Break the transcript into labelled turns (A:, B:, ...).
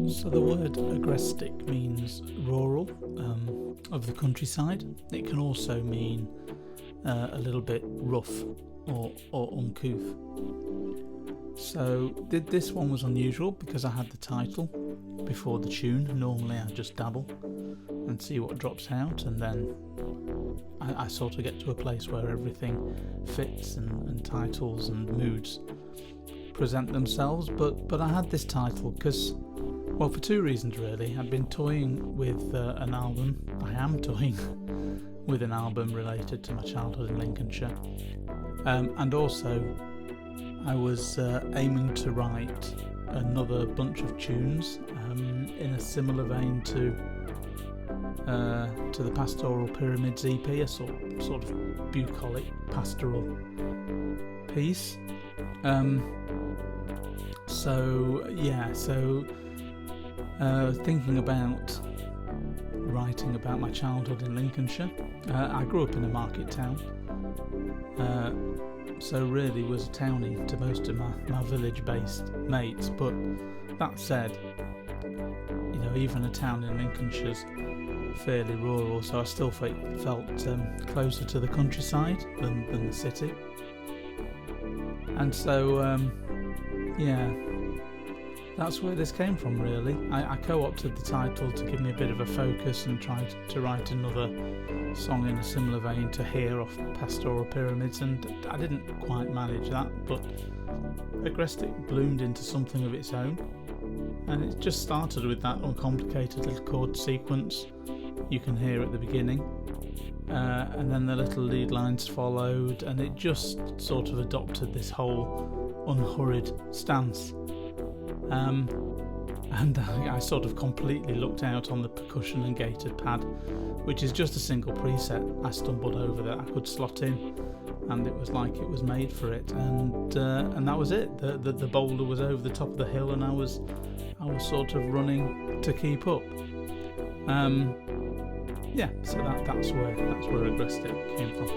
A: So the word agrestic means rural, of the countryside. It can also mean a little bit rough or uncouth. So this one was unusual because I had the title before the tune. Normally I just dabble and see what drops out, and then I sort of get to a place where everything fits and titles and moods present themselves, but I had this title because, well, for two reasons really. I'd been toying with an album. I am toying with an album related to my childhood in Lincolnshire, and also I was aiming to write another bunch of tunes in a similar vein to the Pastoral Pyramids EP, a sort of bucolic pastoral piece. Thinking about writing about my childhood in Lincolnshire. I grew up in a market town, so really was a townie to most of my village-based mates. But that said, even a town in Lincolnshire's fairly rural, so I still felt closer to the countryside than the city. And so, that's where this came from really. I co-opted the title to give me a bit of a focus and tried to write another song in a similar vein to Here off Pastoral Pyramids, and I didn't quite manage that, but Agrestic bloomed into something of its own, and it just started with that uncomplicated little chord sequence you can hear at the beginning, and then the little lead lines followed, and it just sort of adopted this whole unhurried stance. And I sort of completely lucked out on the percussion and gated pad, which is just a single preset I stumbled over that I could slot in, and it was like it was made for it. And that was it. The boulder was over the top of the hill, and I was sort of running to keep up. So that's where Agrestic came from.